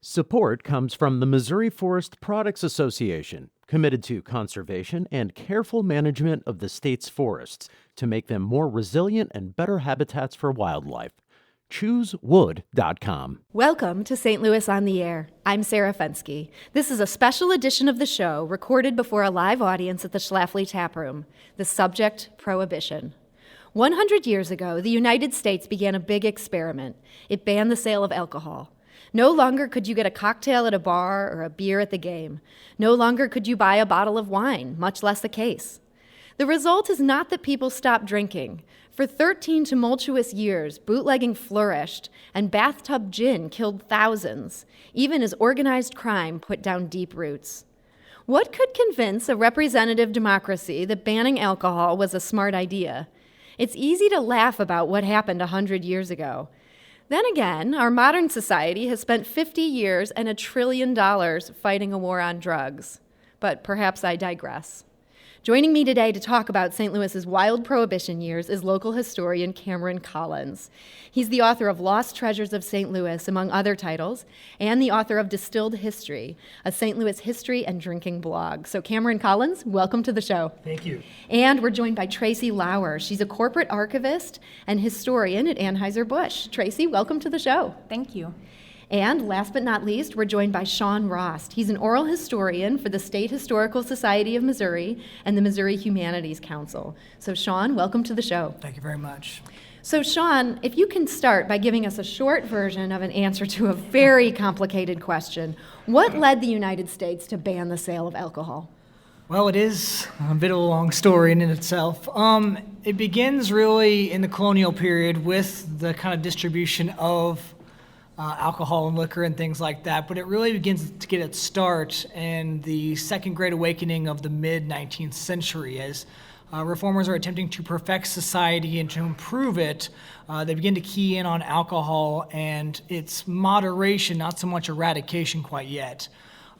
Support comes from the Missouri Forest Products Association, committed to conservation and careful management of the state's forests to make them more resilient and better habitats for wildlife. ChooseWood.com. Welcome to St. Louis on the Air. I'm Sarah Fensky. This is a special edition of the show recorded before a live audience at the Schlafly Tap Room. The subject, Prohibition. 100 years ago, the United States began a big experiment. It banned the sale of alcohol. No longer could you get a cocktail at a bar or a beer at the game. No longer could you buy a bottle of wine, much less a case. The result is not that people stopped drinking. For 13 tumultuous years, bootlegging flourished, and bathtub gin killed thousands, even as organized crime put down deep roots. What could convince a representative democracy that banning alcohol was a smart idea? It's easy to laugh about what happened 100 years ago. Then again, our modern society has spent 50 years and $1 trillion fighting a war on drugs. But perhaps I digress. Joining me today to talk about St. Louis's wild prohibition years is local historian Cameron Collins. He's the author of Lost Treasures of St. Louis, among other titles, and the author of Distilled History, a St. Louis history and drinking blog. So Cameron Collins, welcome to the show. Thank you. And we're joined by Tracy Lauer. She's a corporate archivist and historian at Anheuser-Busch. Tracy, welcome to the show. Thank you. And last but not least, we're joined by Sean Rost. He's an oral historian for the State Historical Society of Missouri and the Missouri Humanities Council. So Sean, welcome to the show. Thank you very much. So Sean, if you can start by giving us a short version of an answer to a very complicated question. What led the United States to ban the sale of alcohol? Well, it is a bit of a long story in itself. It begins really in the colonial period with the kind of distribution of alcohol and liquor and things like that, but it really begins to get its start in the Second Great Awakening of the mid-19th century as reformers are attempting to perfect society and to improve it. They begin to key in on alcohol and its moderation, not so much eradication quite yet.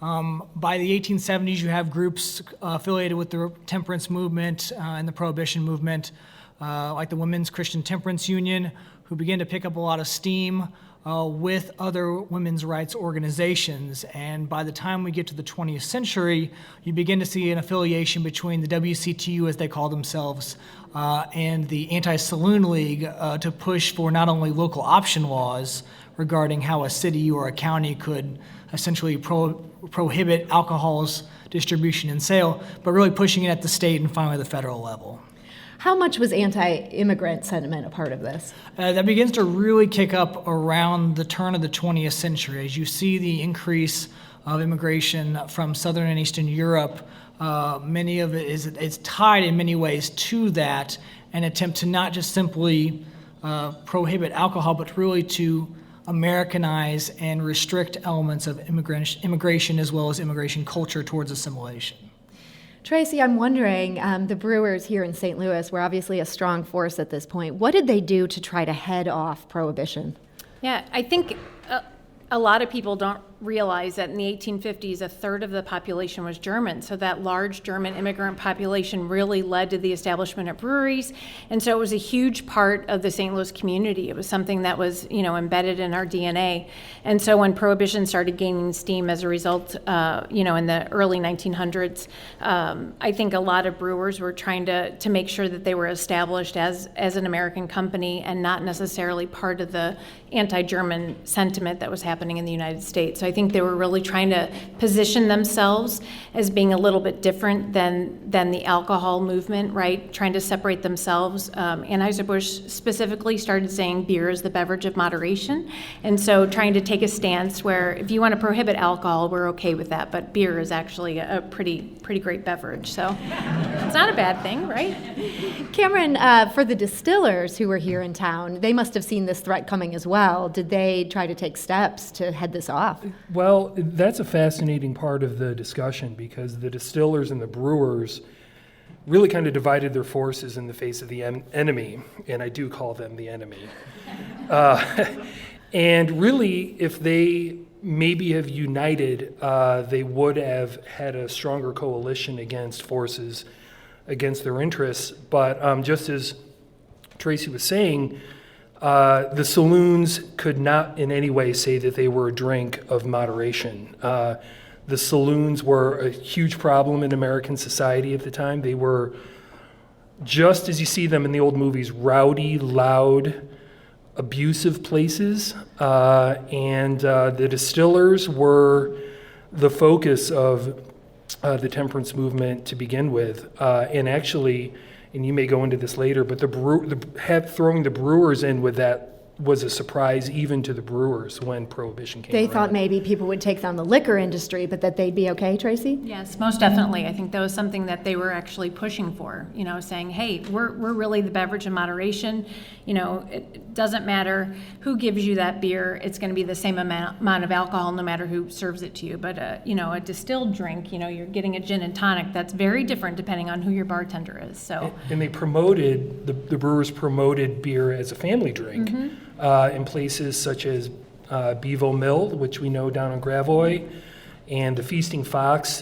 By the 1870s, you have groups affiliated with the temperance movement and the prohibition movement, like the Women's Christian Temperance Union, who begin to pick up a lot of steam with other women's rights organizations. And by the time we get to the 20th century, you begin to see an affiliation between the WCTU, as they call themselves, and the Anti-Saloon League to push for not only local option laws regarding how a city or a county could essentially prohibit alcohol's distribution and sale, but really pushing it at the state and finally the federal level. How much was anti-immigrant sentiment a part of this? That begins to really kick up around the turn of the 20th century. As you see the increase of immigration from Southern and Eastern Europe, many of it is tied in many ways to that, an attempt to not just simply prohibit alcohol, but really to Americanize and restrict elements of immigration as well as immigration culture towards assimilation. Tracy, I'm wondering, the brewers here in St. Louis were obviously a strong force at this point. What did they do to try to head off prohibition? Yeah, I think a lot of people don't realize that in the 1850s, a third of the population was German. So that large German immigrant population really led to the establishment of breweries. And so it was a huge part of the St. Louis community. It was something that was, embedded in our DNA. And so when Prohibition started gaining steam as a result, in the early 1900s, I think a lot of brewers were trying to make sure that they were established as an American company and not necessarily part of the anti-German sentiment that was happening in the United States. So I think they were really trying to position themselves as being a little bit different than the alcohol movement, right? Trying to separate themselves. Anheuser-Busch specifically started saying beer is the beverage of moderation. And so trying to take a stance where if you want to prohibit alcohol, we're okay with that, but beer is actually a pretty great beverage. So it's not a bad thing, right? Cameron, for the distillers who were here in town, they must have seen this threat coming as well. Did they try to take steps to head this off? Well, that's a fascinating part of the discussion because the distillers and the brewers really kind of divided their forces in the face of the enemy, and I do call them the enemy. And really, if they maybe have united, they would have had a stronger coalition against forces against their interests. But just as Tracy was saying, The saloons could not in any way say that they were a drink of moderation. The saloons were a huge problem in American society at the time. They were, just as you see them in the old movies, rowdy, loud, abusive places. And the distillers were the focus of the temperance movement to begin with. And actually, and you may go into this later, but throwing the brewers in with that was a surprise even to the brewers when Prohibition came They around. thought maybe people would take down the liquor industry, but that they'd be okay, Tracy? Yes, most definitely. I think that was something that they were actually pushing for, saying, hey, we're really the beverage in moderation. It doesn't matter who gives you that beer. It's going to be the same amount of alcohol no matter who serves it to you. But, a distilled drink, you're getting a gin and tonic. That's very different depending on who your bartender is. So. And they promoted, the brewers promoted beer as a family drink. Mm-hmm. In places such as Bevo Mill, which we know down on Gravois, and the Feasting Fox.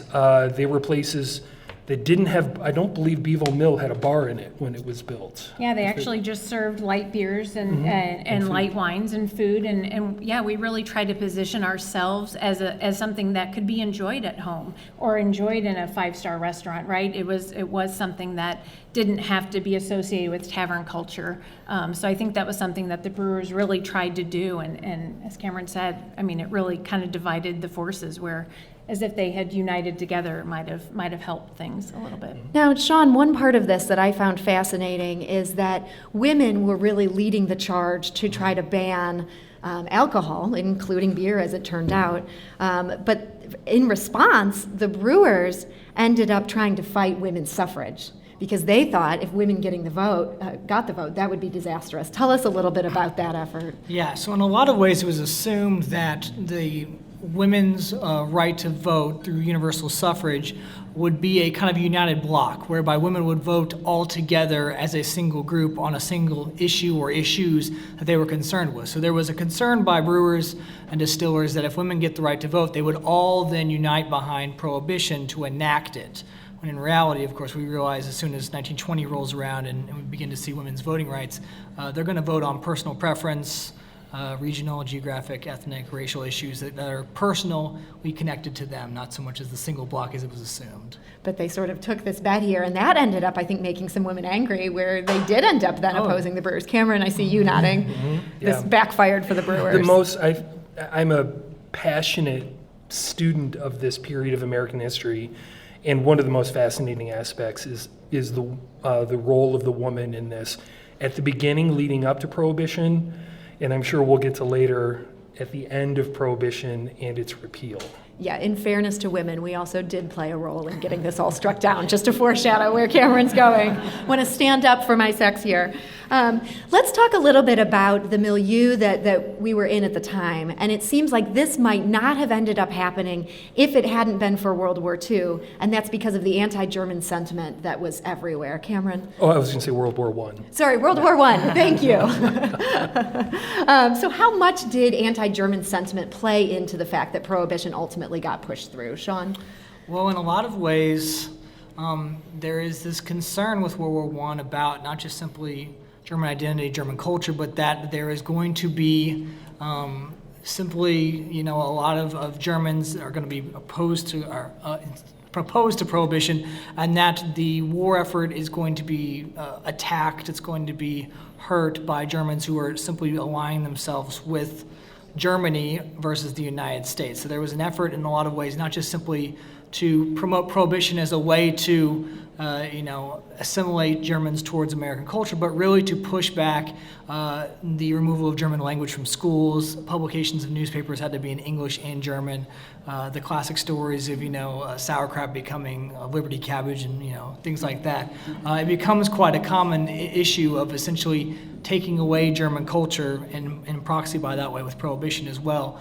They were places that didn't have, I don't believe Bevo Mill had a bar in it when it was built. Yeah, they actually just served light beers and light wines and food. And yeah, we really tried to position ourselves as something that could be enjoyed at home or enjoyed in a 5-star restaurant, right? It was something that didn't have to be associated with tavern culture. So I think that was something that the brewers really tried to do. And as Cameron said, it really kind of divided the forces where, as if they had united together, it might have helped things a little bit. Now, Sean, one part of this that I found fascinating is that women were really leading the charge to try to ban alcohol, including beer, as it turned out. But in response, the brewers ended up trying to fight women's suffrage, because they thought if women got the vote, that would be disastrous. Tell us a little bit about that effort. Yeah, so in a lot of ways it was assumed that the women's right to vote through universal suffrage would be a kind of united bloc, whereby women would vote all together as a single group on a single issue or issues that they were concerned with. So there was a concern by brewers and distillers that if women get the right to vote, they would all then unite behind Prohibition to enact it. When in reality, of course, we realize as soon as 1920 rolls around and we begin to see women's voting rights, they're going to vote on personal preference, regional, geographic, ethnic, racial issues that are personally connected to them, not so much as the single block as it was assumed. But they sort of took this bet here, and that ended up, I think, making some women angry, where they did end up then opposing the brewers. Cameron, I see you nodding. This backfired for the brewers. I'm a passionate student of this period of American history, and one of the most fascinating aspects is the role of the woman in this. At the beginning, leading up to Prohibition, and I'm sure we'll get to later, at the end of Prohibition and its repeal. Yeah, in fairness to women, we also did play a role in getting this all struck down, just to foreshadow where Cameron's going. Want to stand up for my sex here. Let's talk a little bit about the milieu that we were in at the time. And it seems like this might not have ended up happening if it hadn't been for World War II, and that's because of the anti-German sentiment that was everywhere. Cameron? Oh, I was going to say World War I. Sorry, World War I. Thank you. So how much did anti-German sentiment play into the fact that Prohibition ultimately got pushed through? Sean? Well, in a lot of ways, there is this concern with World War I about not just simply German identity, German culture, but that there is going to be simply, a lot of Germans are going to be opposed to Prohibition, and that the war effort is going to be attacked, it's going to be hurt by Germans who are simply aligning themselves with Germany versus the United States. So there was an effort in a lot of ways, not just simply to promote Prohibition as a way to, assimilate Germans towards American culture, but really to push back the removal of German language from schools. Publications of newspapers had to be in English and German. The classic stories of, sauerkraut becoming Liberty cabbage and, things like that. It becomes quite a common issue of essentially taking away German culture and proxy by that way with Prohibition as well,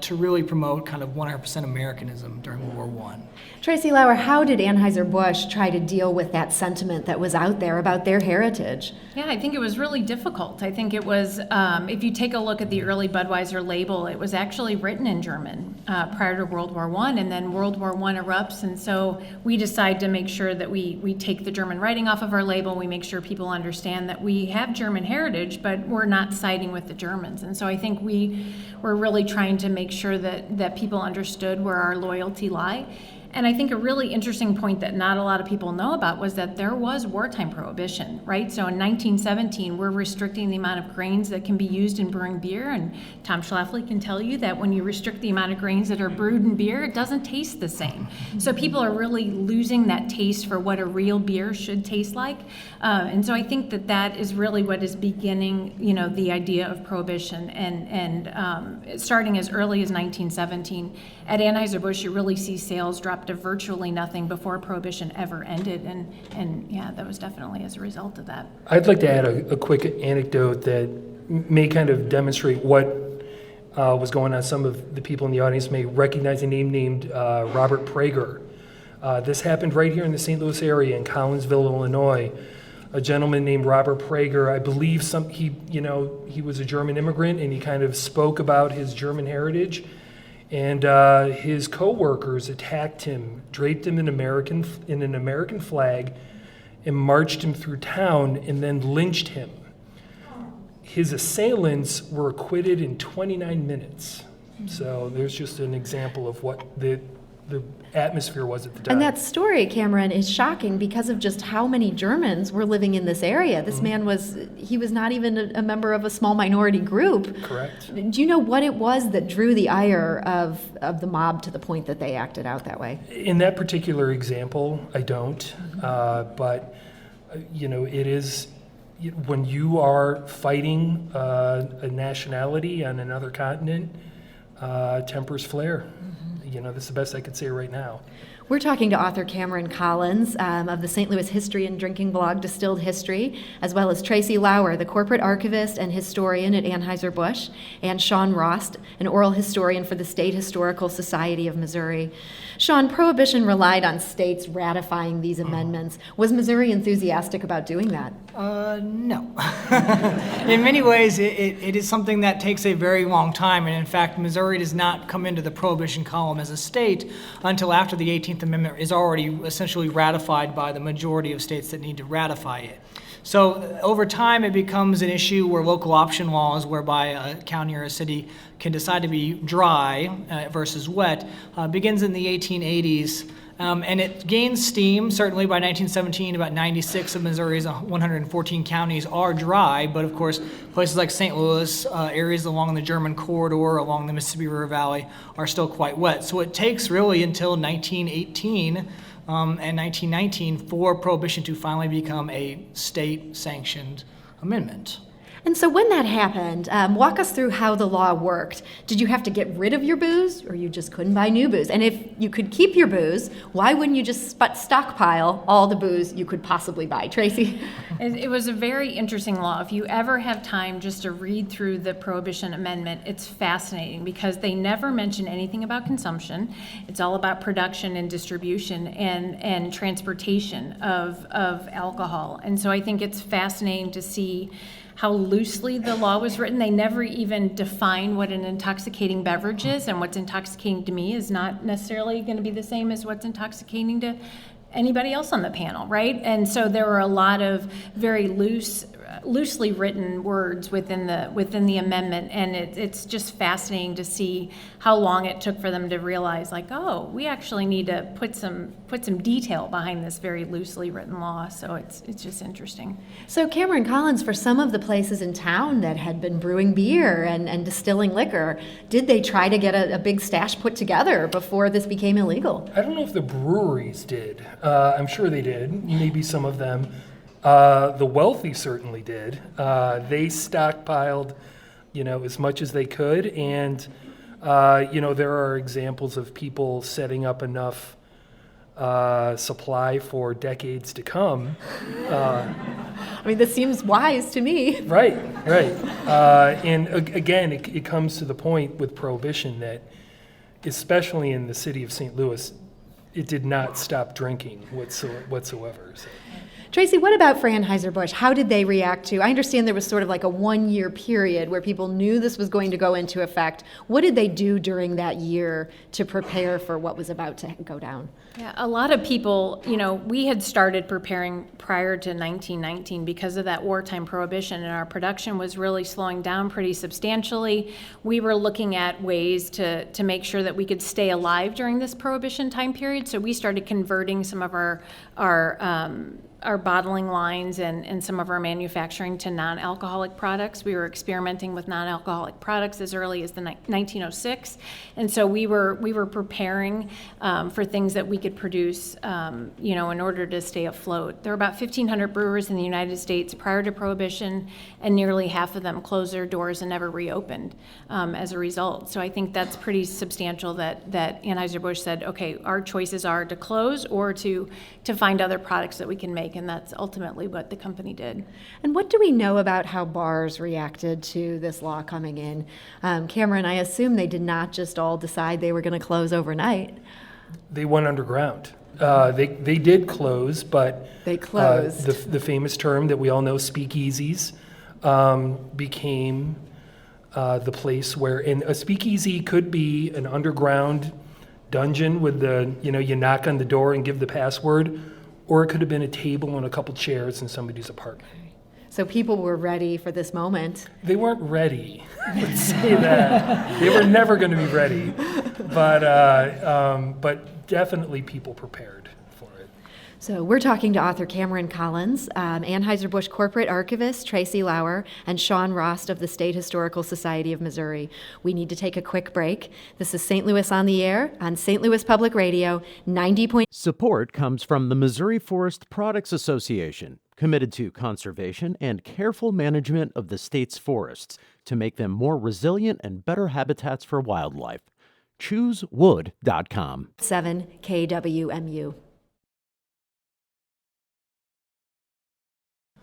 to really promote kind of 100% Americanism during World War I. Tracy Lauer, how did Anheuser-Busch try to deal with that sentiment that was out there about their heritage? Yeah, I think it was really difficult. I think it was, if you take a look at the early Budweiser label, it was actually written in German prior to World War I, and then World War I erupts, and so we decide to make sure that we take the German writing off of our label. We make sure people understand that we have German heritage, but we're not siding with the Germans. And so I think we were really trying to make sure that people understood where our loyalty lie. And I think a really interesting point that not a lot of people know about was that there was wartime prohibition, right? So in 1917, we're restricting the amount of grains that can be used in brewing beer. And Tom Schlafly can tell you that when you restrict the amount of grains that are brewed in beer, it doesn't taste the same. So people are really losing that taste for what a real beer should taste like. And so I think that is really what is beginning, the idea of prohibition. And starting as early as 1917, at Anheuser-Busch, you really see sales drop to virtually nothing before Prohibition ever ended, and yeah, that was definitely as a result of that. I'd like to add a quick anecdote that may kind of demonstrate what was going on. Some of the people in the audience may recognize a name named Robert Prager. This happened right here in the St. Louis area in Collinsville, Illinois. A gentleman named Robert Prager, I believe he was a German immigrant, and he kind of spoke about his German heritage. And his co-workers attacked him, draped him in an American flag, and marched him through town, and then lynched him. His assailants were acquitted in 29 minutes. So there's just an example of what the atmosphere was at the time. And that story, Cameron, is shocking because of just how many Germans were living in this area. This man was not even a member of a small minority group. Correct. Do you know what it was that drew the ire of the mob to the point that they acted out that way? In that particular example, I don't. But, it is, when you are fighting a nationality on another continent, tempers flare. That's the best I could say right now. We're talking to author Cameron Collins of the St. Louis history and drinking blog Distilled History, as well as Tracy Lauer, the corporate archivist and historian at Anheuser-Busch, and Sean Rost, an oral historian for the State Historical Society of Missouri. Sean, Prohibition relied on states ratifying these amendments. Was Missouri enthusiastic about doing that? No. In many ways, it is something that takes a very long time, and in fact, Missouri does not come into the Prohibition column as a state until after the 18th Amendment is already essentially ratified by the majority of states that need to ratify it. So over time, it becomes an issue where local option laws, whereby a county or a city can decide to be dry versus wet, begins in the 1880s. And it gains steam. Certainly by 1917, about 96 of Missouri's 114 counties are dry, but of course, places like St. Louis, areas along the German corridor, along the Mississippi River Valley, are still quite wet. So it takes really until 1918 and 1919 for Prohibition to finally become a state-sanctioned amendment. And so when that happened, walk us through how the law worked. Did you have to get rid of your booze, or you just couldn't buy new booze? And if you could keep your booze, why wouldn't you just stockpile all the booze you could possibly buy? Tracy? It was a very interesting law. If you ever have time just to read through the Prohibition Amendment, it's fascinating because they never mention anything about consumption. It's all about production and distribution and transportation of alcohol. And so I think it's fascinating to see how loosely the law was written. They never even define what an intoxicating beverage is, and what's intoxicating to me is not necessarily going to be the same as what's intoxicating to anybody else on the panel, right? And so there were a lot of very loosely written words within the amendment, and it's just fascinating to see how long it took for them to realize, like, oh, we actually need to put some detail behind this very loosely written law. So it's just interesting. So Cameron Collins, for some of the places in town that had been brewing beer and distilling liquor, did they try to get a big stash put together before this became illegal? I don't know if the breweries did. I'm sure they did, maybe some of them. The wealthy certainly did. They stockpiled, as much as they could, and there are examples of people setting up enough supply for decades to come. I mean, this seems wise to me. Right. And again, it comes to the point with Prohibition that, especially in the city of St. Louis, it did not stop drinking whatsoever. So. Tracy, what about for Anheuser-Busch? How did they react to? I understand there was sort of like a 1-year period where people knew this was going to go into effect. What did they do during that year to prepare for what was about to go down? Yeah, a lot of people, we had started preparing prior to 1919 because of that wartime prohibition, and our production was really slowing down pretty substantially. We were looking at ways to make sure that we could stay alive during this prohibition time period, so we started converting some of our bottling lines and some of our manufacturing to non-alcoholic products. We were experimenting with non-alcoholic products as early as 1906, and so we were preparing for things that we could produce, in order to stay afloat. There were about 1,500 brewers in the United States prior to Prohibition, and nearly half of them closed their doors and never reopened as a result. So I think that's pretty substantial that Anheuser-Busch said, okay, our choices are to close or to find other products that we can make, and that's ultimately what the company did. And what do we know about how bars reacted to this law coming in? Cameron, I assume they did not just all decide they were going to close overnight. They went underground. They did close, but they closed. The famous term that we all know, speakeasies, became the place where, and a speakeasy could be an underground dungeon with you knock on the door and give the password, or it could have been a table and a couple chairs in somebody's apartment. So people were ready for this moment. They weren't ready. Let's say that. They were never going to be ready, but definitely people prepared for it. So we're talking to author Cameron Collins, Anheuser-Busch corporate archivist Tracy Lauer, and Sean Rost of the State Historical Society of Missouri. We need to take a quick break. This is St. Louis on the Air on St. Louis Public Radio, 90. Support comes from the Missouri Forest Products Association, committed to conservation and careful management of the state's forests to make them more resilient and better habitats for wildlife. ChooseWood.com. 7 KWMU.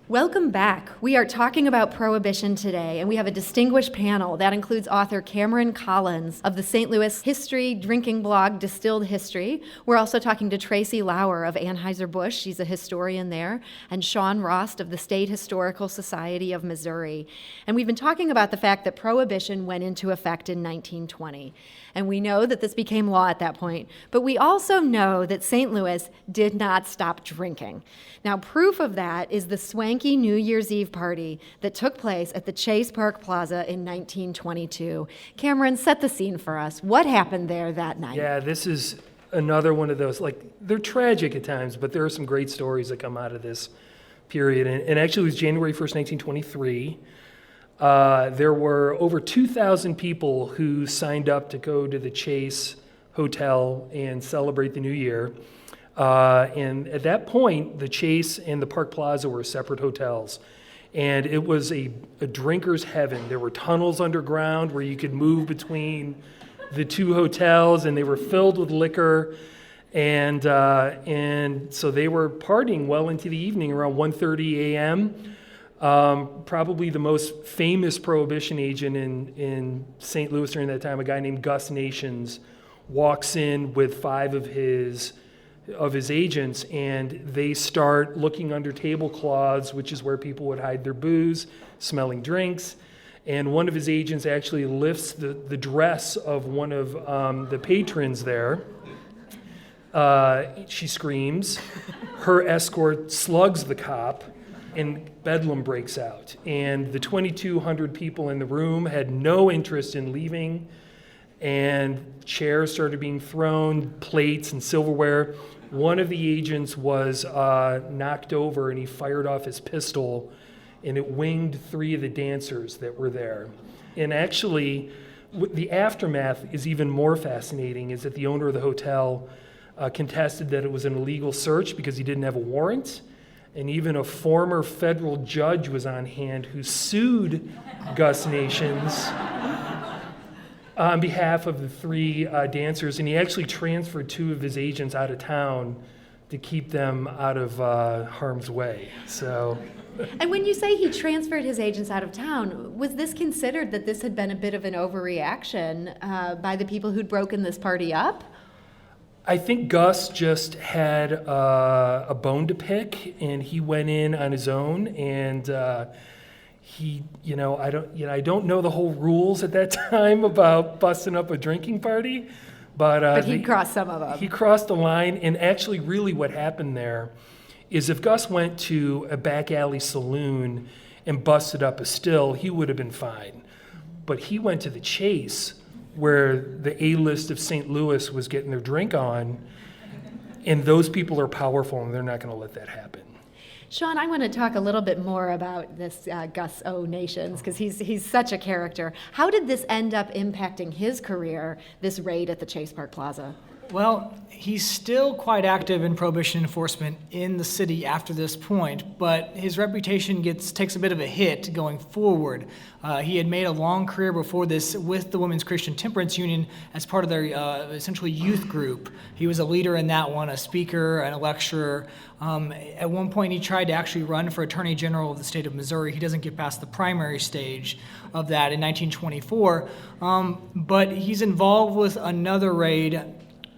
Welcome back. We are talking about Prohibition today, and we have a distinguished panel that includes author Cameron Collins of the St. Louis history drinking blog Distilled History. We're also talking to Tracy Lauer of Anheuser-Busch, she's a historian there, and Sean Rost of the State Historical Society of Missouri. And we've been talking about the fact that Prohibition went into effect in 1920. And we know that this became law at that point, but we also know that St. Louis did not stop drinking. Now, proof of that is the swanky New Year's Eve party that took place at the Chase Park Plaza in 1922. Cameron, set the scene for us. What happened there that night? Yeah, this is another one of those, they're tragic at times, but there are some great stories that come out of this period. And actually, it was January 1st, 1923. There were over 2,000 people who signed up to go to the Chase Hotel and celebrate the new year. And at that point, the Chase and the Park Plaza were separate hotels. And it was a drinker's heaven. There were tunnels underground where you could move between the two hotels, and they were filled with liquor. And so they were partying well into the evening, around 1:30 a.m. Probably the most famous Prohibition agent in St. Louis during that time, a guy named Gus Nations, walks in with 5 of his agents, and they start looking under tablecloths, which is where people would hide their booze, smelling drinks. And one of his agents actually lifts the dress of one of the patrons there. She screams. Her escort slugs the cop, and bedlam breaks out. And the 2,200 people in the room had no interest in leaving, and chairs started being thrown, plates and silverware. One of the agents was knocked over, and he fired off his pistol, and it winged 3 of the dancers that were there. And actually, the aftermath is even more fascinating, is that the owner of the hotel contested that it was an illegal search because he didn't have a warrant. And even a former federal judge was on hand who sued Gus Nations on behalf of the 3 dancers. And he actually transferred 2 of his agents out of town to keep them out of harm's way. So. And when you say he transferred his agents out of town, was this considered that this had been a bit of an overreaction by the people who'd broken this party up? I think Gus just had a bone to pick, and he went in on his own, and I don't know the whole rules at that time about busting up a drinking party, but he crossed some of them. He crossed the line, and actually, really, what happened there is if Gus went to a back alley saloon and busted up a still, he would have been fine. But he went to the Chase, where the A-list of St. Louis was getting their drink on, and those people are powerful, and they're not going to let that happen. Sean, I want to talk a little bit more about this Gus O. Nations, because he's such a character. How did this end up impacting his career, this raid at the Chase Park Plaza? Well, he's still quite active in prohibition enforcement in the city after this point, but his reputation takes a bit of a hit going forward. He had made a long career before this with the Women's Christian Temperance Union as part of their essentially youth group. He was a leader in that one, a speaker and a lecturer. At one point, he tried to actually run for Attorney General of the state of Missouri. He doesn't get past the primary stage of that in 1924, but he's involved with another raid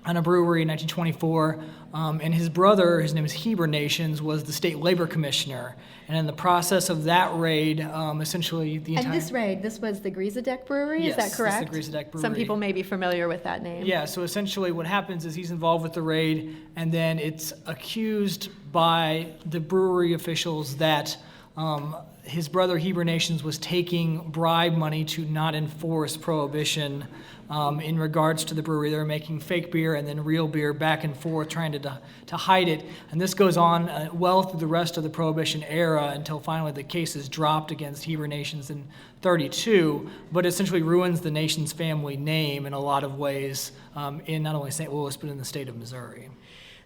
on a brewery in 1924, and his brother, his name is Heber Nations, was the state labor commissioner. And in the process of that raid, essentially the entire... And this raid, this was the Grisadek Brewery, Yes, is that correct? Yes, the Grisadek Brewery. Some people may be familiar with that name. Yeah, so essentially what happens is he's involved with the raid, and then it's accused by the brewery officials that his brother Heber Nations was taking bribe money to not enforce prohibition in regards to the brewery. They were making fake beer and then real beer back and forth, trying to hide it. And this goes on well through the rest of the Prohibition era until finally the case is dropped against Heber Nations in 1932, but essentially ruins the Nations family name in a lot of ways in not only St. Louis, but in the state of Missouri.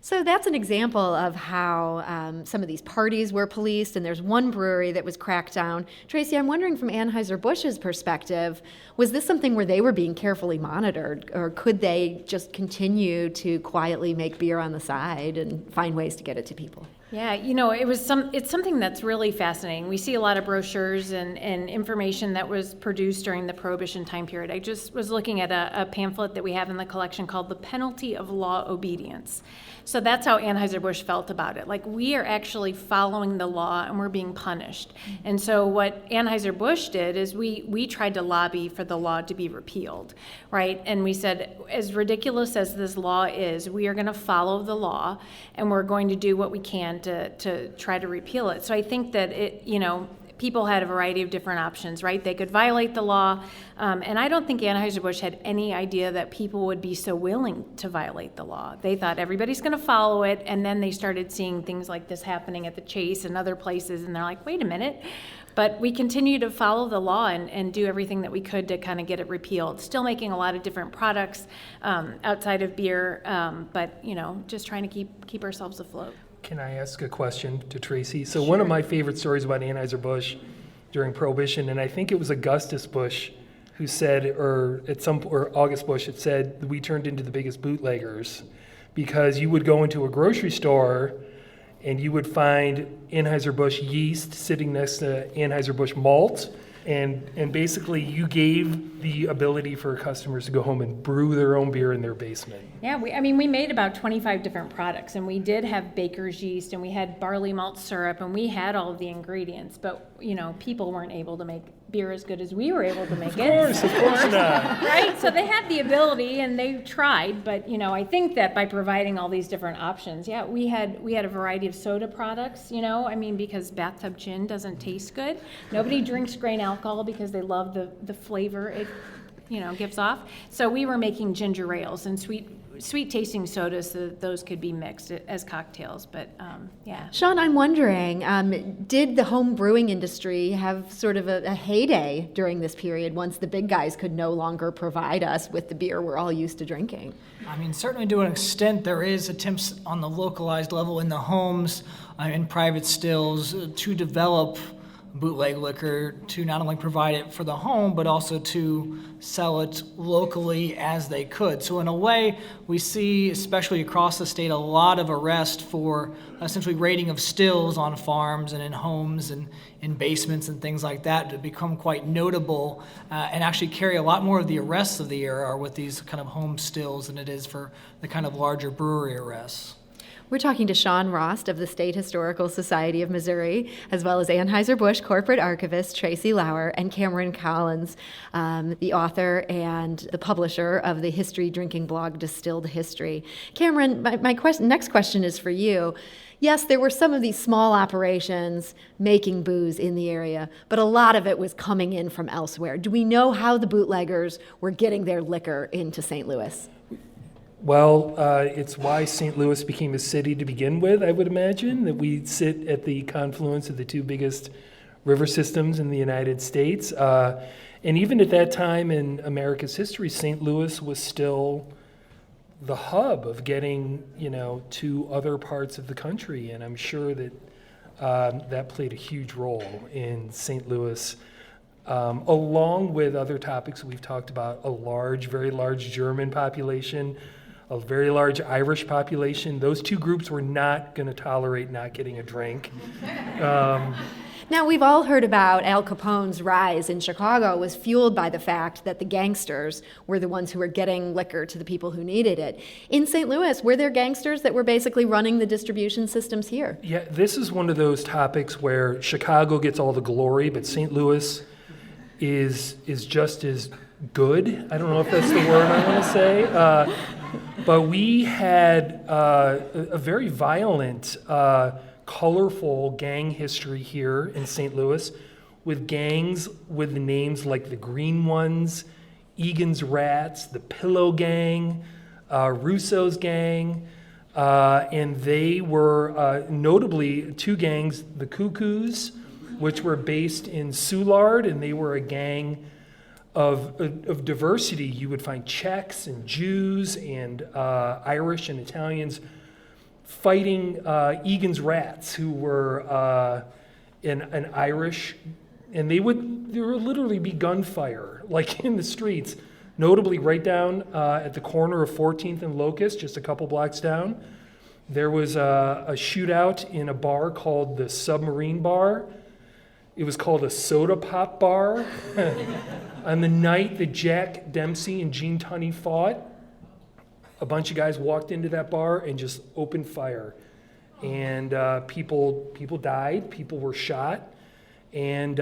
So that's an example of how some of these parties were policed, and there's one brewery that was cracked down. Tracy, I'm wondering from Anheuser-Busch's perspective, was this something where they were being carefully monitored, or could they just continue to quietly make beer on the side and find ways to get it to people? Yeah, it's something that's really fascinating. We see a lot of brochures and information that was produced during the Prohibition time period. I just was looking at a pamphlet that we have in the collection called The Penalty of Law Obedience. So that's how Anheuser-Busch felt about it. Like, we are actually following the law and we're being punished. And so what Anheuser-Busch did is we tried to lobby for the law to be repealed, right? And we said, as ridiculous as this law is, we are going to follow the law and we're going to do what we can to try to repeal it. So I think that people had a variety of different options, right? They could violate the law, and I don't think Anheuser-Busch had any idea that people would be so willing to violate the law. They thought everybody's going to follow it, and then they started seeing things like this happening at the Chase and other places, and they're like, wait a minute. But we continue to follow the law and do everything that we could to kind of get it repealed. Still making a lot of different products outside of beer, but just trying to keep ourselves afloat. Can I ask a question to Tracy? So one of my favorite stories about Anheuser-Busch during Prohibition, and I think it was Augustus Busch who said, or August Busch, it said, we turned into the biggest bootleggers, because you would go into a grocery store and you would find Anheuser-Busch yeast sitting next to Anheuser-Busch malt, and basically you gave the ability for customers to go home and brew their own beer in their basement. Yeah, we made about 25 different products, and we did have baker's yeast, and we had barley malt syrup, and we had all of the ingredients, but people weren't able to make beer as good as we were able to make it. Of course not. Right? So they had the ability and they tried, but I think that by providing all these different options, we had a variety of soda products, because bathtub gin doesn't taste good. Nobody drinks grain alcohol because they love the flavor it gives off. So we were making ginger ales and sweet tasting sodas so that those could be mixed as cocktails, but Sean, I'm wondering, did the home brewing industry have sort of a heyday during this period once the big guys could no longer provide us with the beer we're all used to drinking? Certainly to an extent there is attempts on the localized level in the homes, in private stills, to develop bootleg liquor to not only provide it for the home, but also to sell it locally as they could. So in a way, we see, especially across the state, a lot of arrest for essentially raiding of stills on farms and in homes and in basements and things like that to become quite notable and actually carry a lot more of the arrests of the era are with these kind of home stills than it is for the kind of larger brewery arrests. We're talking to Sean Rost of the State Historical Society of Missouri, as well as Anheuser-Busch corporate archivist Tracy Lauer and Cameron Collins, the author and the publisher of the history drinking blog Distilled History. Cameron, my next question is for you. Yes, there were some of these small operations making booze in the area, but a lot of it was coming in from elsewhere. Do we know how the bootleggers were getting their liquor into St. Louis? Well, it's why St. Louis became a city to begin with, I would imagine, that we sit at the confluence of the two biggest river systems in the United States. And even at that time in America's history, St. Louis was still the hub of getting, to other parts of the country. And I'm sure that that played a huge role in St. Louis, along with other topics we've talked about, very large German population, a very large Irish population. Those two groups were not going to tolerate not getting a drink. Now, we've all heard about Al Capone's rise in Chicago was fueled by the fact that the gangsters were the ones who were getting liquor to the people who needed it. In St. Louis, were there gangsters that were basically running the distribution systems here? Yeah, this is one of those topics where Chicago gets all the glory, but St. Louis is just as good. I don't know if that's the word I want to say. But we had a very violent, colorful gang history here in St. Louis with gangs with the names like the Green Ones, Egan's Rats, the Pillow Gang, Russo's Gang, and they were notably two gangs, the Cuckoos, which were based in Soulard, and they were a gang of diversity. You would find Czechs and Jews and Irish and Italians fighting Egan's Rats, who were an Irish, and there would literally be gunfire like in the streets, notably right down at the corner of 14th and Locust, just a couple blocks down. There was a shootout in a bar called the Submarine Bar. It was called a soda pop bar. On the night that Jack Dempsey and Gene Tunney fought, a bunch of guys walked into that bar and just opened fire. And people died, people were shot, and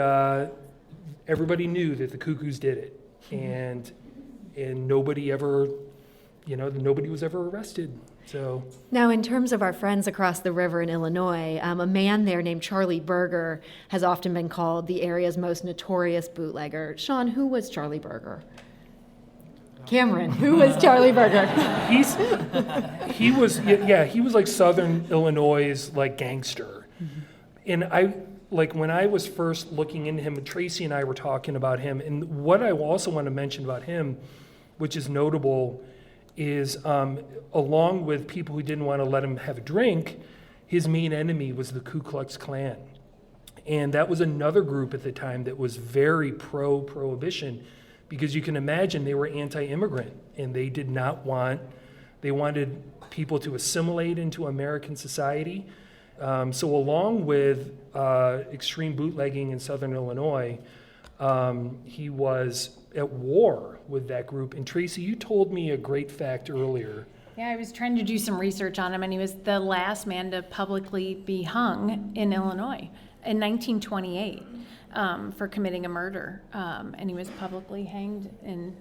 everybody knew that the Cuckoos did it. And nobody was ever arrested. So now, in terms of our friends across the river in Illinois, a man there named Charlie Berger has often been called the area's most notorious bootlegger. Sean, who was Charlie Berger? Cameron, who was Charlie Berger? He was like Southern Illinois' like gangster. And when I was first looking into him, Tracy and I were talking about him, and what I also want to mention about him, which is notable, is along with people who didn't want to let him have a drink, his main enemy was the Ku Klux Klan. And that was another group at the time that was very pro-prohibition, because you can imagine they were anti-immigrant, and they wanted people to assimilate into American society. So along with extreme bootlegging in Southern Illinois, he was at war with that group. And Tracy, you told me a great fact earlier. Yeah, I was trying to do some research on him, and he was the last man to publicly be hung in Illinois in 1928 for committing a murder. And he was publicly hanged in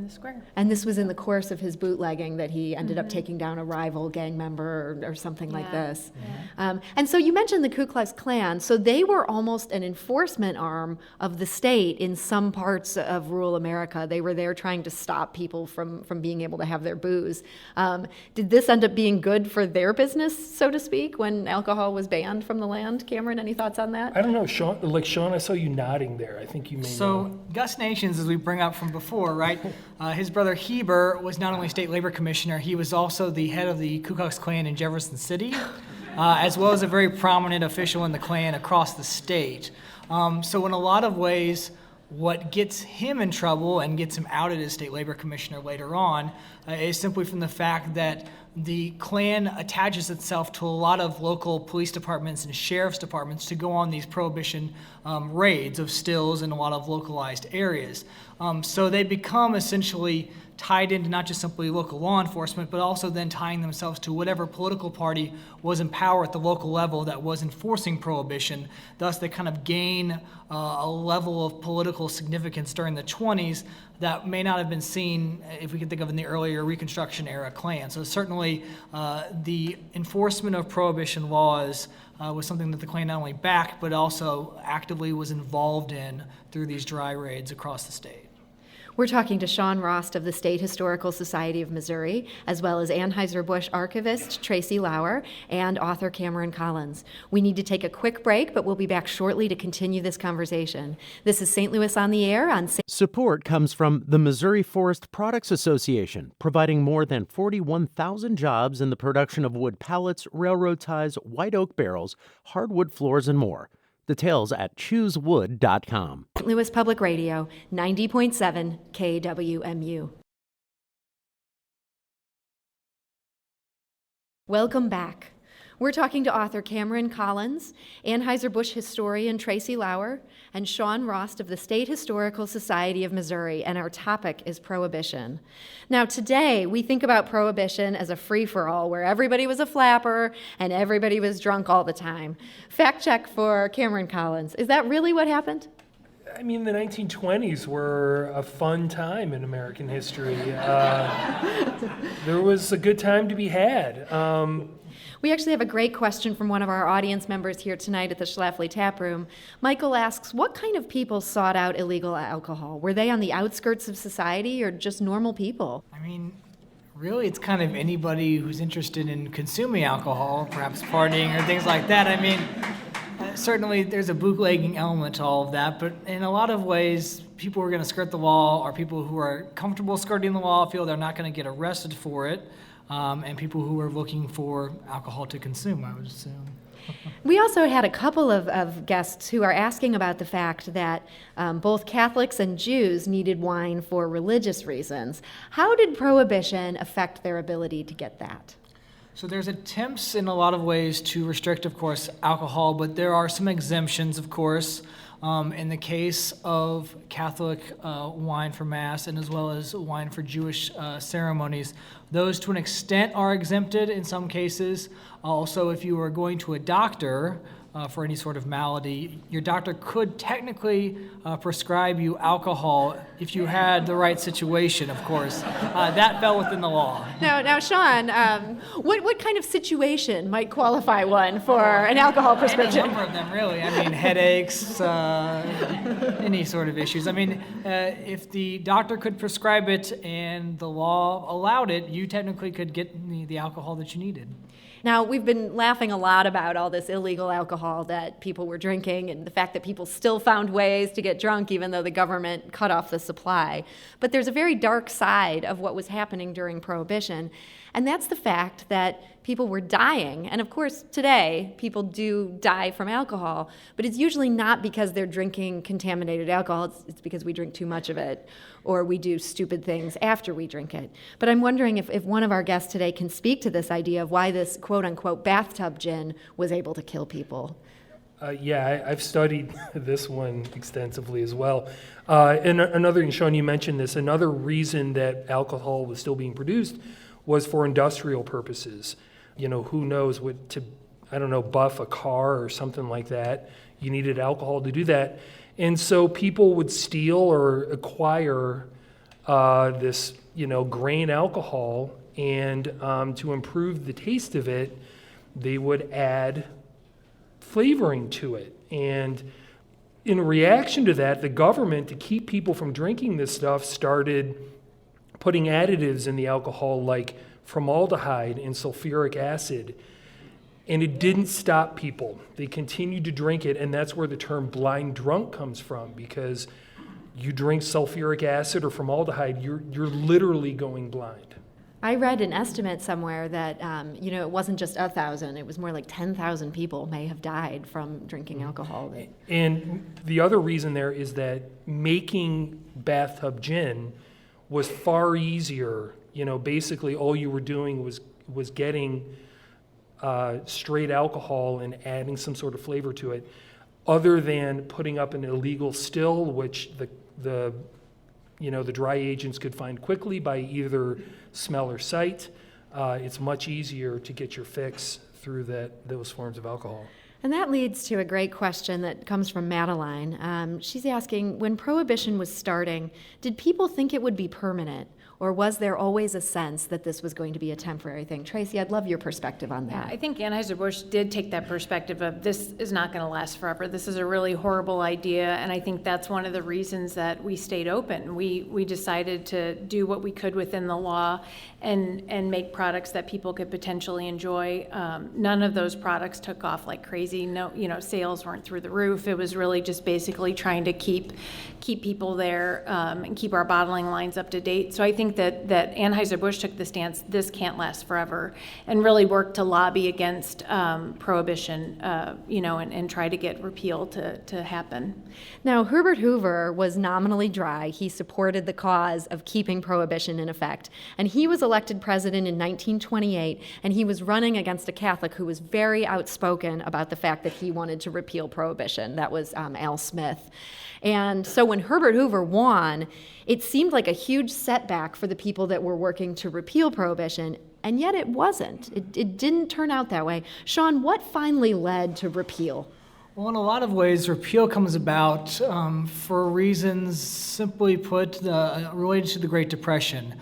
the square. And this was in the course of his bootlegging that he ended up taking down a rival gang member or something like this. Yeah. And so you mentioned the Ku Klux Klan. So they were almost an enforcement arm of the state in some parts of rural America. They were there trying to stop people from being able to have their booze. Did this end up being good for their business, so to speak, when alcohol was banned from the land? Cameron, any thoughts on that? I don't know, Sean, I saw you nodding there. I think you may know. So Gus Nations, as we bring up from before, right? His brother Heber was not only state labor commissioner, he was also the head of the Ku Klux Klan in Jefferson City, as well as a very prominent official in the Klan across the state. So in a lot of ways, what gets him in trouble and gets him outed as state labor commissioner later on is simply from the fact that the Klan attaches itself to a lot of local police departments and sheriff's departments to go on these prohibition raids of stills in a lot of localized areas. So they become essentially tied into not just simply local law enforcement, but also then tying themselves to whatever political party was in power at the local level that was enforcing prohibition. Thus, they kind of gain a level of political significance during the 20s that may not have been seen, if we can think of in the earlier Reconstruction-era Klan. So certainly the enforcement of prohibition laws was something that the Klan not only backed, but also actively was involved in through these dry raids across the state. We're talking to Sean Rost of the State Historical Society of Missouri, as well as Anheuser-Busch archivist Tracy Lauer and author Cameron Collins. We need to take a quick break, but we'll be back shortly to continue this conversation. This is St. Louis on the Air on Support comes from the Missouri Forest Products Association, providing more than 41,000 jobs in the production of wood pallets, railroad ties, white oak barrels, hardwood floors, and more. Details at choosewood.com. St. Louis Public Radio, 90.7 KWMU. Welcome back. We're talking to author Cameron Collins, Anheuser-Busch historian Tracy Lauer, and Sean Rost of the State Historical Society of Missouri, and our topic is Prohibition. Now today, we think about Prohibition as a free-for-all where everybody was a flapper and everybody was drunk all the time. Fact check for Cameron Collins. Is that really what happened? I mean, the 1920s were a fun time in American history. There was a good time to be had. We actually have a great question from one of our audience members here tonight at the Schlafly Tap Room. Michael asks, what kind of people sought out illegal alcohol? Were they on the outskirts of society or just normal people? I mean, really, it's kind of anybody who's interested in consuming alcohol, perhaps partying or things like that. I mean, certainly there's a bootlegging element to all of that, but in a lot of ways, people who are going to skirt the law are people who are comfortable skirting the law, feel they're not going to get arrested for it. And people who are looking for alcohol to consume, I would assume. We also had a couple of guests who are asking about the fact that both Catholics and Jews needed wine for religious reasons. How did Prohibition affect their ability to get that? So there's attempts in a lot of ways to restrict, of course, alcohol, but there are some exemptions, of course. In the case of Catholic wine for Mass and as well as wine for Jewish ceremonies, those to an extent are exempted in some cases. Also, if you are going to a doctor for any sort of malady, your doctor could technically prescribe you alcohol if you had the right situation, of course. That fell within the law. Now, Sean, what kind of situation might qualify one for an alcohol prescription? Any number of them, really. I mean, headaches, any sort of issues. I mean, if the doctor could prescribe it and the law allowed it, you technically could get the alcohol that you needed. Now, we've been laughing a lot about all this illegal alcohol that people were drinking and the fact that people still found ways to get drunk even though the government cut off the supply. But there's a very dark side of what was happening during Prohibition, and that's the fact that people were dying. And of course, today, people do die from alcohol, but it's usually not because they're drinking contaminated alcohol. It's because we drink too much of it, or we do stupid things after we drink it. But I'm wondering if one of our guests today can speak to this idea of why this quote-unquote bathtub gin was able to kill people. I've studied this one extensively as well. And another, and Sean, you mentioned this, another reason that alcohol was still being produced was for industrial purposes. You know, who knows what to, buff a car or something like that. You needed alcohol to do that. And so people would steal or acquire this, grain alcohol, and to improve the taste of it, they would add flavoring to it. And in reaction to that, the government, to keep people from drinking this stuff, started putting additives in the alcohol like formaldehyde and sulfuric acid. And it didn't stop people. They continued to drink it, and that's where the term blind drunk comes from, because you drink sulfuric acid or formaldehyde, you're literally going blind. I read an estimate somewhere that, it wasn't just 1,000, it was more like 10,000 people may have died from drinking alcohol. And the other reason there is that making bathtub gin was far easier. Basically all you were doing was getting straight alcohol and adding some sort of flavor to it, other than putting up an illegal still, which the dry agents could find quickly by either smell or sight. It's much easier to get your fix through those forms of alcohol. And that leads to a great question that comes from Madeline. She's asking, when Prohibition was starting, did people think it would be permanent? Or was there always a sense that this was going to be a temporary thing? Tracy, I'd love your perspective on that. Yeah, I think Anheuser-Busch did take that perspective of this is not going to last forever. This is a really horrible idea, and I think that's one of the reasons that we stayed open. We decided to do what we could within the law and make products that people could potentially enjoy. None of those products took off like crazy. No, sales weren't through the roof. It was really just basically trying to keep people there and keep our bottling lines up to date. So I think that Anheuser-Busch took the stance, this can't last forever, and really worked to lobby against Prohibition, and try to get repeal to happen. Now, Herbert Hoover was nominally dry. He supported the cause of keeping Prohibition in effect, and he was elected president in 1928, and he was running against a Catholic who was very outspoken about the fact that he wanted to repeal Prohibition. That was Al Smith. And so when Herbert Hoover won, it seemed like a huge setback for the people that were working to repeal Prohibition, and yet it wasn't. It didn't turn out that way. Sean, what finally led to repeal? Well, in a lot of ways, repeal comes about for reasons, simply put, related to the Great Depression.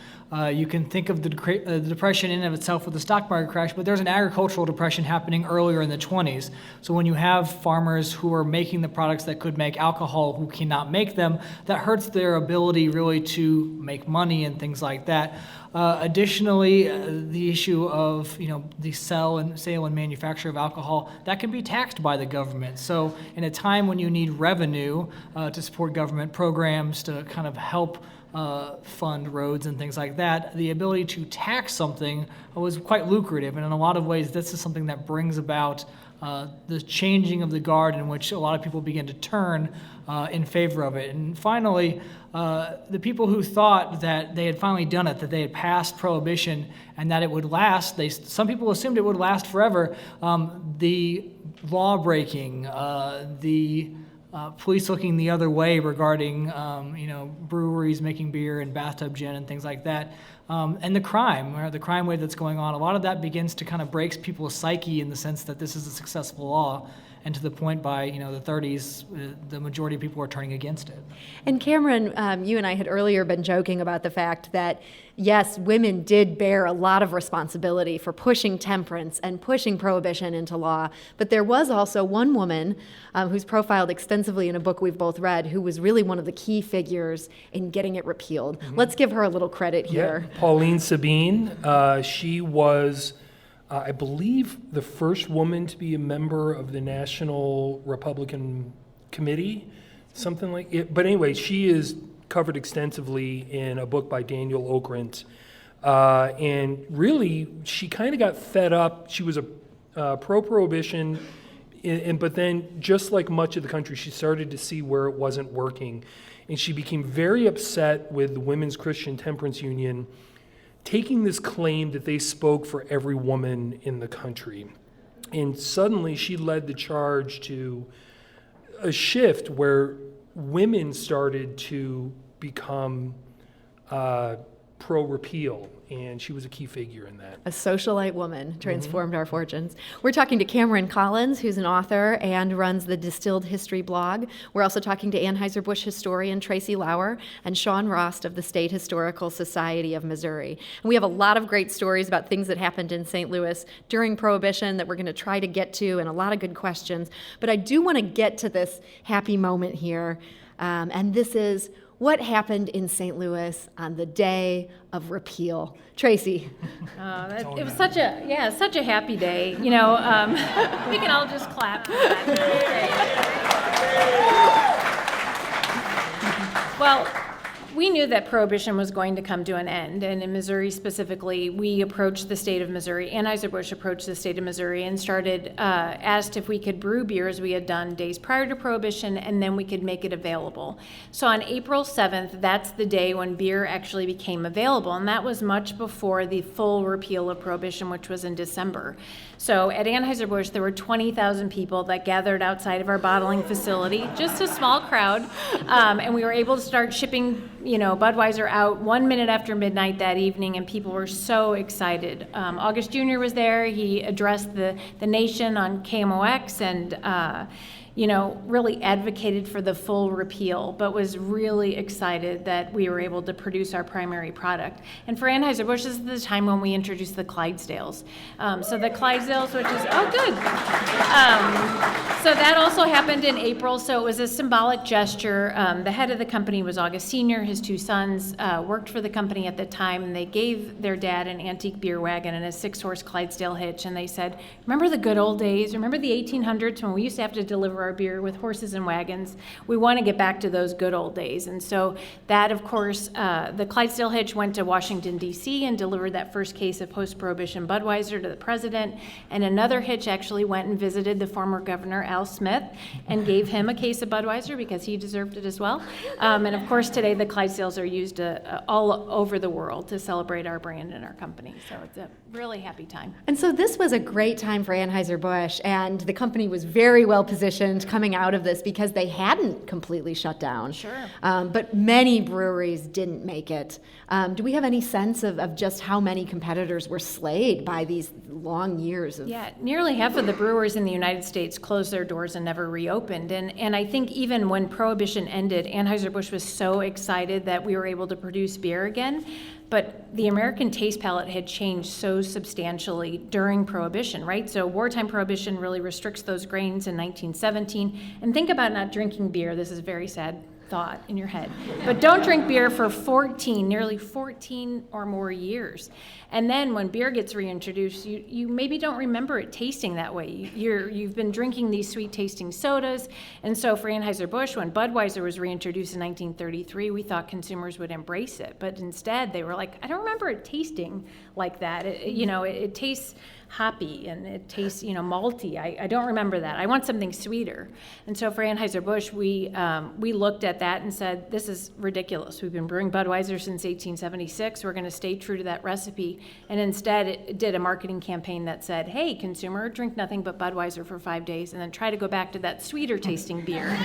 You can think of the Depression in and of itself with the stock market crash, but there's an agricultural depression happening earlier in the 20s. So when you have farmers who are making the products that could make alcohol who cannot make them, that hurts their ability really to make money and things like that. Additionally, the issue of the sale and manufacture of alcohol, that can be taxed by the government. So in a time when you need revenue to support government programs to kind of help fund roads and things like that, the ability to tax something was quite lucrative. And in a lot of ways, this is something that brings about the changing of the guard in which a lot of people begin to turn in favor of it. And finally, the people who thought that they had finally done it, that they had passed Prohibition and that it would last, some people assumed it would last forever. The law breaking, the police looking the other way regarding, breweries making beer and bathtub gin and things like that, and the crime wave that's going on. A lot of that begins to kind of breaks people's psyche in the sense that this is a successful law, and to the point by the 30s, the majority of people are turning against it. And Cameron, you and I had earlier been joking about the fact that, yes, women did bear a lot of responsibility for pushing temperance and pushing Prohibition into law, but there was also one woman who's profiled extensively in a book we've both read, who was really one of the key figures in getting it repealed. Mm-hmm. Let's give her a little credit here. Pauline Sabine. She was, I believe, the first woman to be a member of the National Republican Committee, something like it. But anyway, she is covered extensively in a book by Daniel Okrent. And really, she kind of got fed up. She was a pro-prohibition, but then, just like much of the country, she started to see where it wasn't working. And she became very upset with the Women's Christian Temperance Union taking this claim that they spoke for every woman in the country. And suddenly, she led the charge to a shift where women started to become pro-repeal, and she was a key figure in that. A socialite woman transformed our fortunes. We're talking to Cameron Collins, who's an author and runs the Distilled History blog. We're also talking to Anheuser-Busch historian Tracy Lauer and Sean Rost of the State Historical Society of Missouri. And we have a lot of great stories about things that happened in St. Louis during Prohibition that we're going to try to get to, and a lot of good questions. But I do want to get to this happy moment here, and this is what happened in St. Louis on the day of repeal. Tracy. It was such a happy day. We can all just clap for that. Well, we knew that Prohibition was going to come to an end, and in Missouri specifically, we approached the state of Missouri. Anheuser-Busch approached the state of Missouri and asked if we could brew beer as we had done days prior to Prohibition, and then we could make it available. So on April 7th, that's the day when beer actually became available, and that was much before the full repeal of Prohibition, which was in December. So at Anheuser-Busch, there were 20,000 people that gathered outside of our bottling facility, just a small crowd, and we were able to start shipping, Budweiser out 1 minute after midnight that evening, and people were so excited. August Jr. was there. He addressed the nation on KMOX and really advocated for the full repeal, but was really excited that we were able to produce our primary product. And for Anheuser-Busch, this is the time when we introduced the Clydesdales. So the Clydesdales, which is, good. So that also happened in April, so it was a symbolic gesture. The head of the company was August Sr., his two sons worked for the company at the time, and they gave their dad an antique beer wagon and a 6-horse Clydesdale hitch, and they said, remember the good old days? Remember the 1800s when we used to have to deliver our beer with horses and wagons? We want to get back to those good old days. And so that, of course, the Clydesdale hitch went to Washington, D.C. and delivered that first case of post-Prohibition Budweiser to the president. And another hitch actually went and visited the former governor, Al Smith, and gave him a case of Budweiser because he deserved it as well. And of course, today the Clydesdales are used all over the world to celebrate our brand and our company. So it's a really happy time. And so this was a great time for Anheuser-Busch, and the company was very well positioned coming out of this because they hadn't completely shut down. Sure. But many breweries didn't make it. Do we have any sense of just how many competitors were slayed by these long years of... Yeah, nearly half of the brewers in the United States closed their doors and never reopened. And I think even when Prohibition ended, Anheuser-Busch was so excited that we were able to produce beer again. But the American taste palette had changed so substantially during Prohibition, right? So wartime Prohibition really restricts those grains in 1917. And think about not drinking beer. This is a very sad thought in your head. But don't drink beer for nearly 14 or more years. And then when beer gets reintroduced, you maybe don't remember it tasting that way. You've been drinking these sweet tasting sodas. And so for Anheuser-Busch, when Budweiser was reintroduced in 1933, we thought consumers would embrace it. But instead they were like, I don't remember it tasting like that. It tastes hoppy and it tastes, malty. I don't remember that. I want something sweeter. And so for Anheuser-Busch, we looked at that and said, this is ridiculous. We've been brewing Budweiser since 1876. We're going to stay true to that recipe. And instead, it did a marketing campaign that said, hey, consumer, drink nothing but Budweiser for 5 days and then try to go back to that sweeter tasting beer.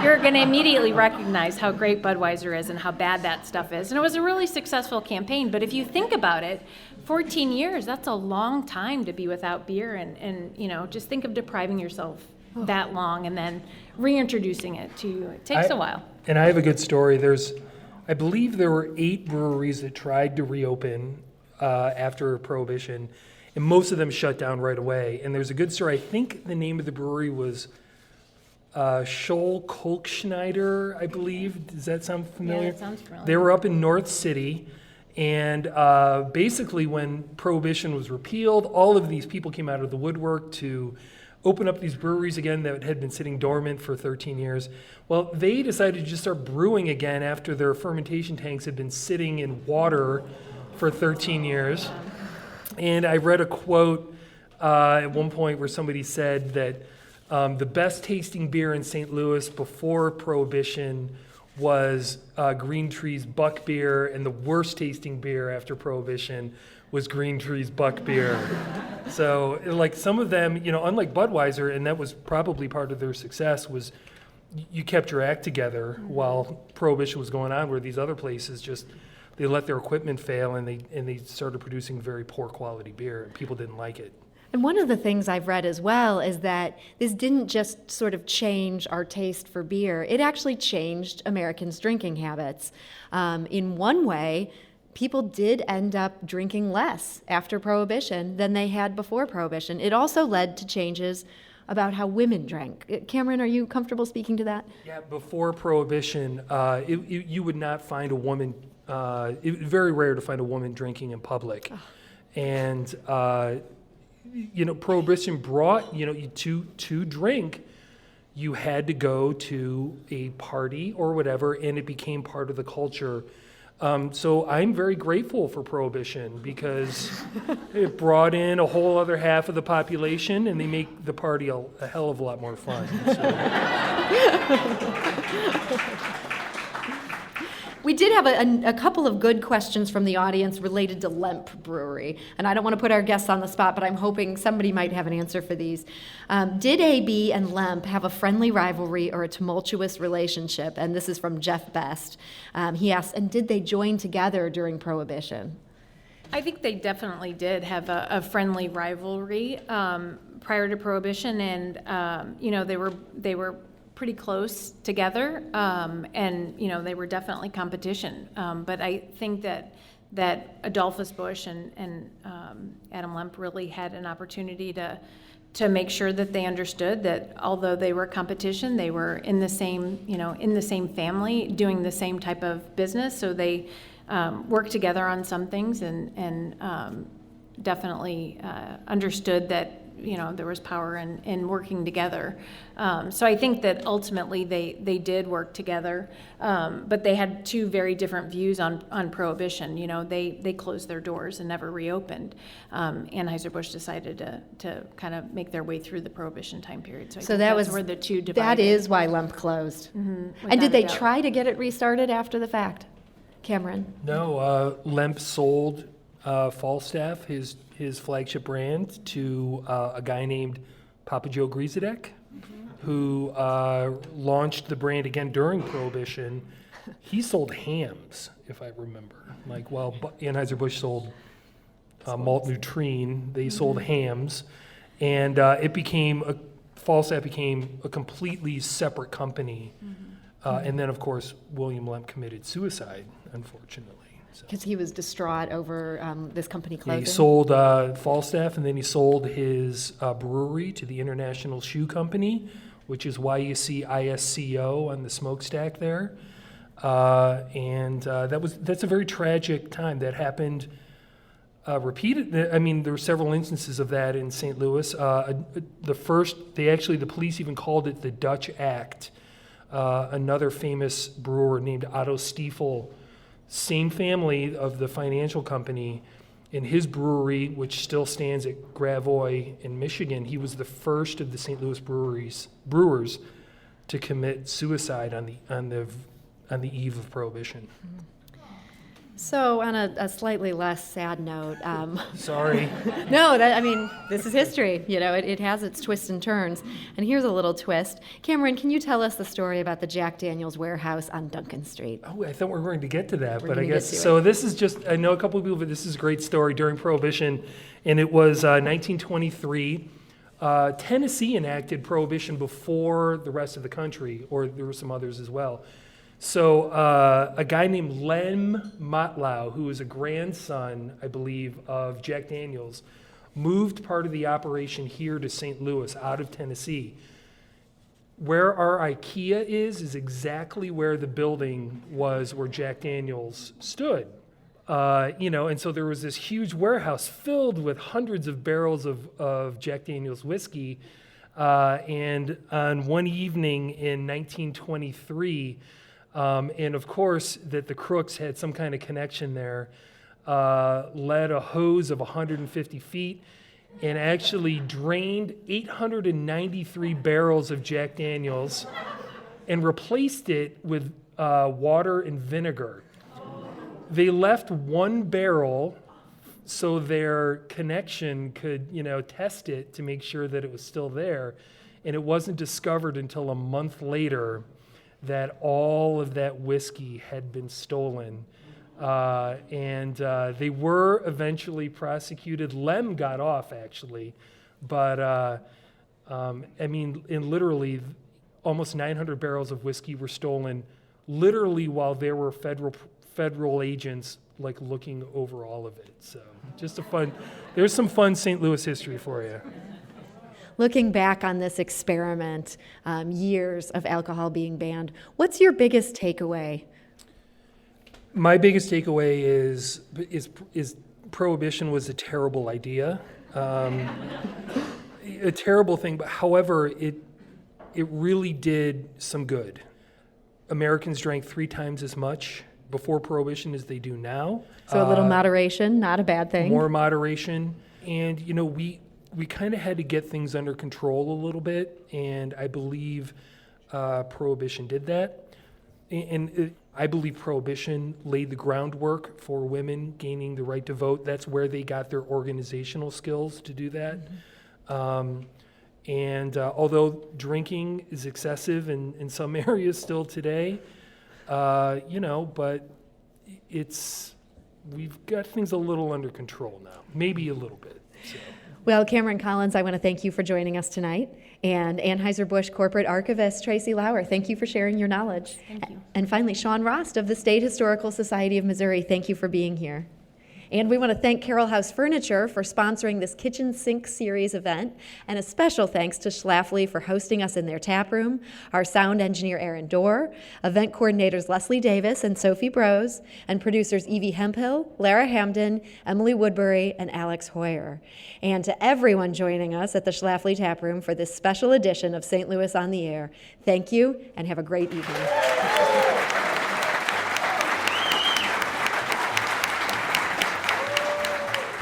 You're going to immediately recognize how great Budweiser is and how bad that stuff is. And it was a really successful campaign. But if you think about it, 14 years, that's a long time to be without beer. And just think of depriving yourself that long and then reintroducing it to you. It takes a while. And I have a good story. I believe there were 8 breweries that tried to reopen after Prohibition, and most of them shut down right away. And there's a good story. I think the name of the brewery was Scholl Kolkschneider, I believe. Does that sound familiar? Yeah, that sounds familiar. They were up in North City, and basically when Prohibition was repealed, all of these people came out of the woodwork to open up these breweries again that had been sitting dormant for 13 years. Well, they decided to just start brewing again after their fermentation tanks had been sitting in water for 13 years. And I read a quote at one point where somebody said that the best tasting beer in St. Louis before Prohibition was Green Tree's Buck Beer, and the worst tasting beer after Prohibition was Green Tree's Buck Beer. So like some of them, unlike Budweiser, and that was probably part of their success, was you kept your act together while Prohibition was going on, where these other places just, they let their equipment fail and they started producing very poor quality beer, and people didn't like it. And one of the things I've read as well is that this didn't just sort of change our taste for beer, it actually changed Americans' drinking habits. In one way, people did end up drinking less after Prohibition than they had before Prohibition. It also led to changes about how women drank. Cameron, are you comfortable speaking to that? Yeah, before Prohibition, you would not find a woman, it was very rare to find a woman drinking in public. Oh. And Prohibition brought, you to drink, you had to go to a party or whatever, and it became part of the culture. So I'm very grateful for Prohibition because it brought in a whole other half of the population, and they make the party a hell of a lot more fun. We did have a couple of good questions from the audience related to Lemp Brewery, and I don't want to put our guests on the spot, but I'm hoping somebody might have an answer for these. Did AB and Lemp have a friendly rivalry or a tumultuous relationship? And this is from Jeff Best. He asked, and did they join together during Prohibition? I think they definitely did have a friendly rivalry prior to Prohibition, and they were pretty close together, and they were definitely competition. But I think that Adolphus Busch and Adam Lemp really had an opportunity to make sure that they understood that although they were competition, they were in the same family, doing the same type of business. So they worked together on some things, and definitely understood that there was power in working together. So I think that ultimately they did work together, but they had two very different views on Prohibition. They closed their doors and never reopened. Anheuser-Busch decided to kind of make their way through the Prohibition time period. So I think that's where the two divided. That is why Lemp closed. Mm-hmm, and did they try to get it restarted after the fact? Cameron? No, Lemp sold Falstaff, his flagship brand, to a guy named Papa Joe Grzyzek, who launched the brand again during Prohibition. He sold hams, if I remember. Like while Anheuser-Busch sold malt nutrine, they sold hams, and Falstaff became a completely separate company. And then, of course, William Lemp committed suicide, unfortunately. Because he was distraught over this company closing? He sold Falstaff, and then he sold his brewery to the International Shoe Company, which is why you see ISCO on the smokestack there. That's a very tragic time. That happened repeated. I mean, there were several instances of that in St. Louis. The police even called it the Dutch Act. Another famous brewer named Otto Stiefel, same family of the financial company, in his brewery, which still stands at Gravois in Michigan, he was the first of the St. Louis brewers to commit suicide on the eve of Prohibition. So, on a slightly less sad note, sorry. No, this is history. It has its twists and turns. And here's a little twist. Cameron, can you tell us the story about the Jack Daniel's warehouse on Duncan Street? Oh, I thought we were going to get to that, but I guess so. This is just, I know a couple of people, but this is a great story during Prohibition, and it was 1923. Tennessee enacted Prohibition before the rest of the country, or there were some others as well. So a guy named Lem Motlow, who was a grandson, I believe, of Jack Daniel's, moved part of the operation here to St. Louis out of Tennessee. Where our IKEA is exactly where the building was where Jack Daniel's stood. And so there was this huge warehouse filled with hundreds of barrels of Jack Daniel's whiskey. And on one evening in 1923, and of course that the crooks had some kind of connection there, led a hose of 150 feet and actually drained 893 barrels of Jack Daniel's and replaced it with water and vinegar. They left one barrel so their connection could, test it to make sure that it was still there. And it wasn't discovered until a month later that all of that whiskey had been stolen. And they were eventually prosecuted. Lem got off, actually. But, literally, almost 900 barrels of whiskey were stolen, literally while there were federal agents, looking over all of it. So there's some fun St. Louis history for you. Looking back on this experiment, years of alcohol being banned, what's your biggest takeaway? My biggest takeaway is Prohibition was a terrible idea, a terrible thing. But however, it really did some good. Americans drank 3 times as much before Prohibition as they do now. So a little moderation, not a bad thing. More moderation. And, we kind of had to get things under control a little bit, and I believe Prohibition did that. I believe Prohibition laid the groundwork for women gaining the right to vote. That's where they got their organizational skills to do that. Although drinking is excessive in some areas still today, but we've got things a little under control now, maybe a little bit. So. Well, Cameron Collins, I want to thank you for joining us tonight. And Anheuser-Busch Corporate Archivist Tracy Lauer, thank you for sharing your knowledge. Thank you. And finally, Sean Rost of the State Historical Society of Missouri, thank you for being here. And we want to thank Carroll House Furniture for sponsoring this Kitchen Sink Series event, and a special thanks to Schlafly for hosting us in their tap room, our sound engineer Aaron Dorr, event coordinators Leslie Davis and Sophie Brose, and producers Evie Hemphill, Lara Hamden, Emily Woodbury, and Alex Hoyer. And to everyone joining us at the Schlafly tap room for this special edition of St. Louis on the Air, thank you and have a great evening.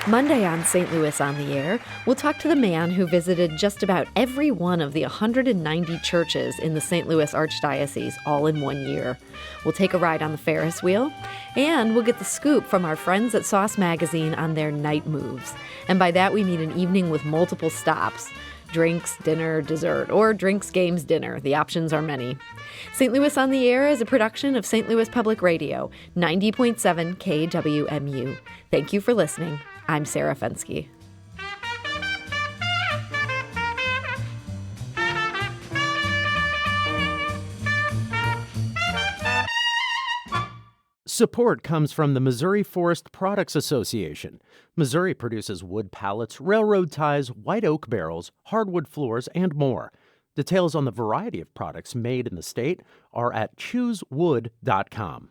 Monday on St. Louis on the Air, we'll talk to the man who visited just about every one of the 190 churches in the St. Louis Archdiocese all in 1 year. We'll take a ride on the Ferris wheel, and we'll get the scoop from our friends at Sauce Magazine on their night moves. And by that we mean an evening with multiple stops. Drinks, dinner, dessert, or drinks, games, dinner. The options are many. St. Louis on the Air is a production of St. Louis Public Radio, 90.7 KWMU. Thank you for listening. I'm Sarah Fensky. Support comes from the Missouri Forest Products Association. Missouri produces wood pallets, railroad ties, white oak barrels, hardwood floors, and more. Details on the variety of products made in the state are at choosewood.com.